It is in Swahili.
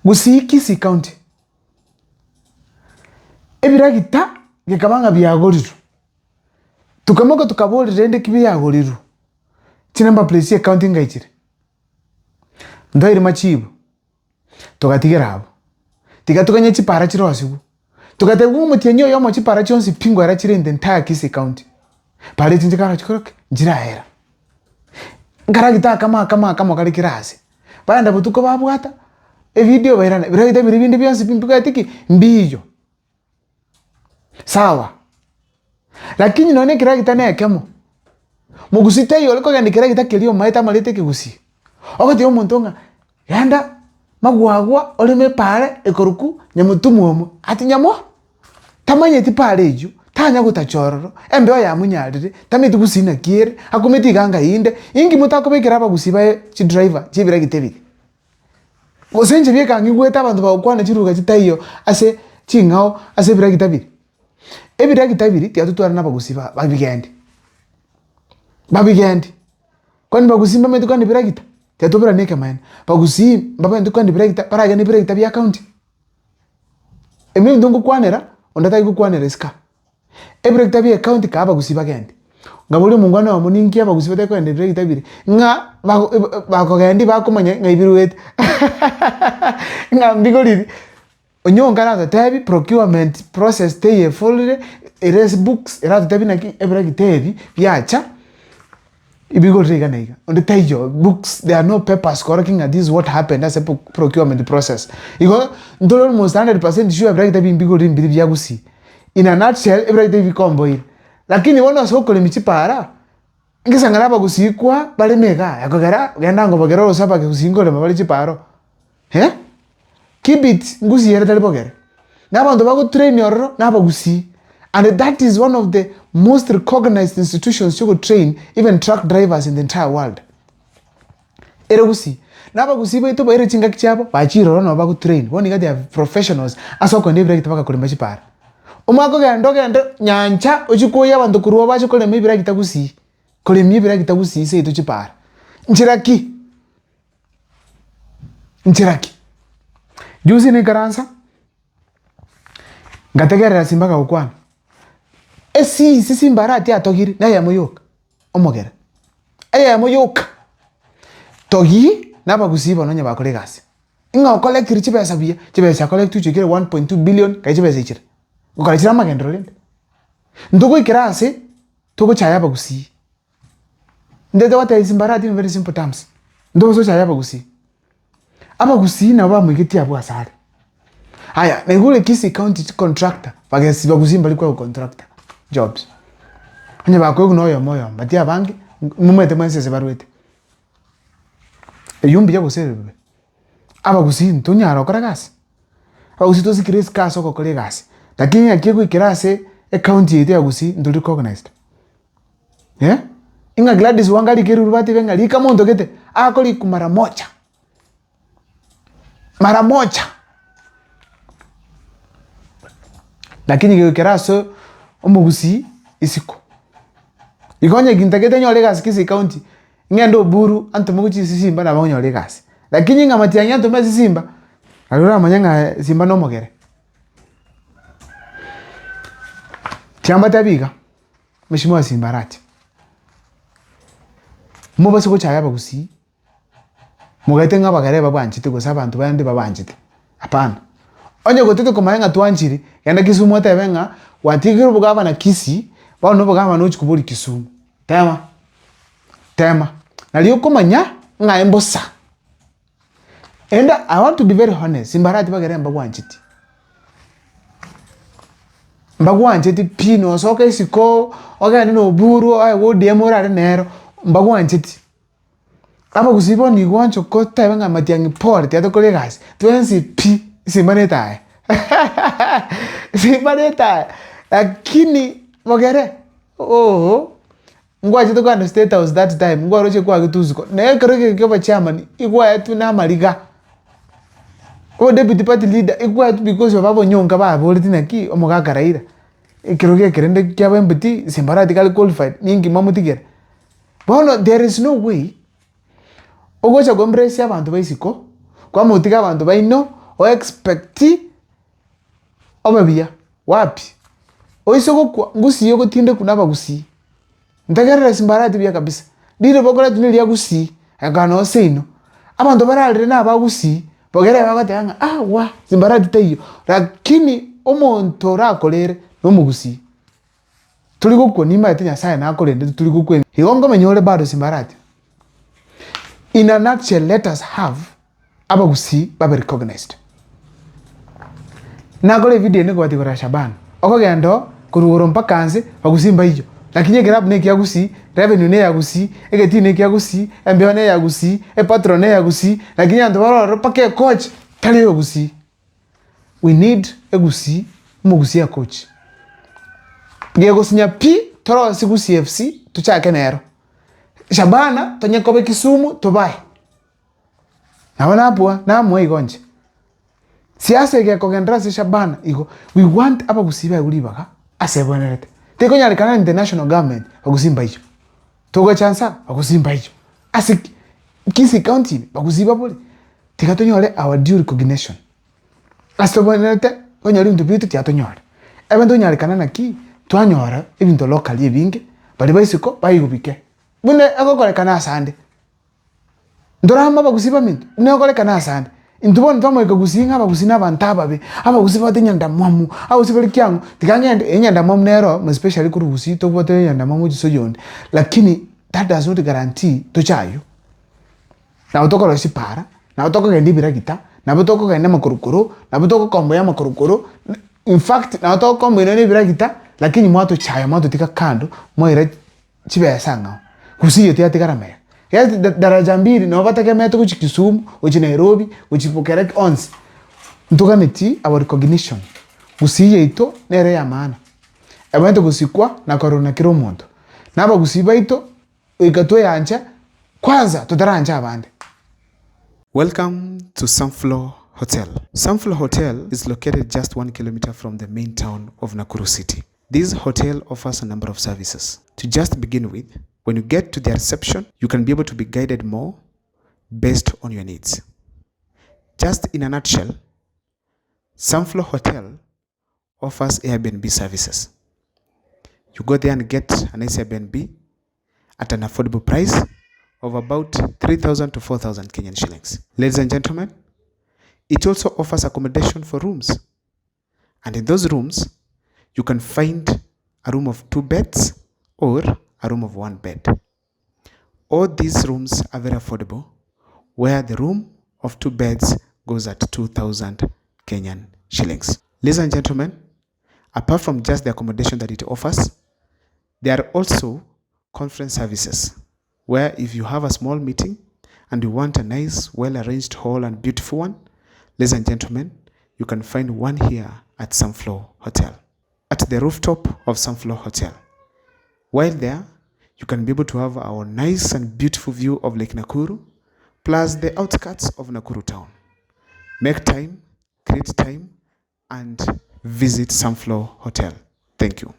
Gusii County. Ebiragita gekabanga byagoriru. Tukamoka tukaboli rende kibiyagoriru. Chinamba place ya county ngaichire. Ndaire machibu. Tukatigera abo. Tigatukanye chipara chirosigu. Tukatebu mutienyo yomo chipara chonsi pingo era chire in the entire Kisii County. Pale tinjikara chikoroke njira hera. Ngaragita kama kali kirase. Banda butuko babwata. E video bairana. Biragita biribindi byonsi pimpika tiki mbijo. Sawa. Lakini none kiragita ne kemo. Mugusita yo liko gandi kiragita kelio maita malete kigusi. Okati yo montonga yanda magwagwa oleme pare ekoruku nyamutumuomo ati nyamo tamanye ti pare ejo tanya gutachororo embe ya munyarire tamiti gusina kiere akometi ganga inde ingi mutakobekera abagusiba chi driver chibiragita biri. Gosenje byekanga igweta abantu bakwana chiruga chitayo ase chingao ase biragita biri. Ebiragita biri tiatutwara nabagusiba babigendi. Kwani bagusimba metu kwani biragita tiatubira neke man. Bagusii baba ndu kwani biragita paraga ni biragita bya county. Emi ndungu kwanera ondata ikukwanera ska. Ebiragita bya county ka bagusiba gendi. Ngabuli mungwana wa muningi abagusiba te kwani biragita biri. Nga bakogendi bakomanya ngaibiruwete. Nga mbigoliri onyonga na tabi procurement process teye folder erase books era tabi na ki ebiragita ebi byacha ibigo rega nega on the tayo books there are no papers correcting that this is what happened as a procurement process igo ndolo almost 100% sure ebiragita bigo rimbiri byagusi in a nutshell ebiragita bikombo ile lakini wona soko le michipara ngisangala bagusikwa bale mega yakogera genda ngo bagero saba ke usingole mabali chiparo Kibit ngusi yere tali bogere. Nabantu bago train yorro nabagusi. And that is one of the most recognized institutions you could train even truck drivers in the entire world. Eregusi. Nabagusi ba ito ba ere chinga kichabo ba chiro no bago train. Woni ga they are professionals aso ko ndebira kitaba kuri machipara. Umako ga ndo nyancha ochikoya abantu kuruwa bacho kole mibira kitagusi. Kole mibira kitagusi se ito chipara. Nchiraki. Juzi ni karansa. Ngategera Simba ka ukwana. Simba Arati atogiri na ya moyoka. Omogera. Aya moyoka. Togi na bagusiba no nya bakole gasi. Inga collect richibesa bia. Chibesa collect tu chikere 1.2 billion ka chibesa ichira. Ukara chira magendro lende. Ndogo ikirase togo chaya bagusi. Ndede wata Simba Arati in very simple terms. Ndogo so chaya bagusi. Abagusii na ba mwigiti abo asare. Haya, na ngule Kisii County contractor. Bagasi bagusi mbali kwa contractor jobs. Anye bakwe kuno moyo batia bangi mumete mwense se barwete. Eyumbi ya gusere bebe. Abagusii ntunyara okora gasi. Abagusii tozi kiresi kaso ko kole gasi. Lakini akiko ikirase county yetu ya Gusii ndo recognized. Inga Gladys wangali keru rubati venga lika mondo gete akoli kumara moja. Mara moja. Lakini keraso omugusii isiko. Ikonye gintakete nyole gasi Kisii County. Ngendo buru anto muguchi Simba na banyo nyole gasi. Lakini ngamati yanyanto mezi Simba. Alura manyanga Simba no mogere. Tiamba tabiga. Mheshimiwa Simba Arati. Muba siko chaya bagusii. Mugaite nga bagare babanchite go sabantu bayande babanchite. Hapana. Onye gotete komayenga twanchiri yanda Kisumu ate benga watigiro bugaba na Kisii bano bugaba no chikubuli Kisumu. Tema. Naliyo komanya nga embosa. And I want to be very honest. Simba Arati bagare mbagwanchite. Mbagwanchite pino soka isiko oga nino buru ay wo demora nero mbagwanchite. Aba gusibo ni gwancho kota benga matiangi port ya tokole gas. Twensi pi simaneta. Simaneta. Lakini mogere. Ngwaje to kwa state house that time. Ngwaroche kwa gituzuko. Na kereke kwa chairman igwa yetu na maliga. O deputy party leader igwa yetu because of abo nyonga ba politina ki omugagaraira. Ikiroge kerende kya bembiti Simba Arati kali qualified. Ningi mamutigera. Bono there is no way. Ogocha gombresi abantu baisiko kwa mutiga abantu baino o expecti omabia wapi oisoko kwa ngusi yoko tinde kuna bagusii ntagerera Simba Arati bia kabisa ndire bokora tuneli yagusii agano seino abantu baralire na bagusii bogere bagatanga wa Simba Arati tayo lakini omonto rakolere no mugusii tuli gukwo nima etinya sai na akorende tuli gukwo igongo menyore bado Simba Arati. In a nutshell, let us have abagusii babe recognized. Nagole video ni kwa tikora Shaban okogendo kurugoro mpaka anze bagusii mbaijo lakini grab ne kyagusii revenue ne yagusii egeti ne kyagusii embeo ne yagusii patron ne yagusii lakini ando baro pake coach tali yagusii. We need egusii mugusii ya coach gego sinya pi toro siku CFC tuchake nero Shabana tonye kobe Kisumu tobai naona hapo na mwe igonje siasa ya kogendra si Shabana igo we want abagusii ba gulibaga asebonerete teko nyalikana international government bagusii mbaijo togo chansa bagusii mbaijo asik kisi county bagusii babuli tikatonyole our due recognition asebonerete konyali ndubitu tiatonyole ebento nyalikana naki twanyora ebinto local ebinge bali baisiko bayigubike bune agokorekana asande ndorama bagusii baminto ne agokorekana asande intubona twamo ikagusii ngabagusii nabantababe abagusii batinyanda mwamu abagusii bali kyangu tikangende enyanda mwamu nero especially kuri gusii to bote enyanda mwamu jiso yonde lakini that does not guarantee to chayo na utoko rosi para na utoko gendi ebiragita na utoko gende makorokoro na utoko kombo ya makorokoro in fact na utoko kombo ino ebiragita lakini mwato chayo mwato tika kando moira chibesa ngao gusii yote atigaramaya ya daraja mbili na wabata kama yetu kuchi Kisumu uchi Nairobi uchi Pokerek ons ntuganeti our recognition gusii yeito nere ya maana abantu gusikwa na korona kiro muntu naba gusii baito ikatwe yanja kwanza tutaranja abande. Welcome to Sunflower Hotel. Sunflower Hotel is located just 1 kilometer from the main town of Nakuru City. This hotel offers a number of services. To just begin with, when you get to the reception, you can be able to be guided more based on your needs. Just in a nutshell, Sunflower Hotel offers Airbnb services. You go there and get a nice Airbnb at an affordable price of about 3,000 to 4,000 Kenyan shillings. Ladies and gentlemen, it also offers accommodation for rooms. And in those rooms, you can find a room of 2 beds or a room of 1 bed. All these rooms are very affordable, where the room of 2 beds goes at 2,000 Kenyan shillings. Ladies and gentlemen, apart from just the accommodation that it offers, there are also conference services, where if you have a small meeting and you want a nice, well-arranged hall and beautiful one, ladies and gentlemen, you can find one here at Sunflower Hotel, at the rooftop of Sunflower Hotel. While there, you can be able to have our nice and beautiful view of Lake Nakuru, plus the outskirts of Nakuru town. Make time, create time, and visit Sunflower Hotel. Thank you.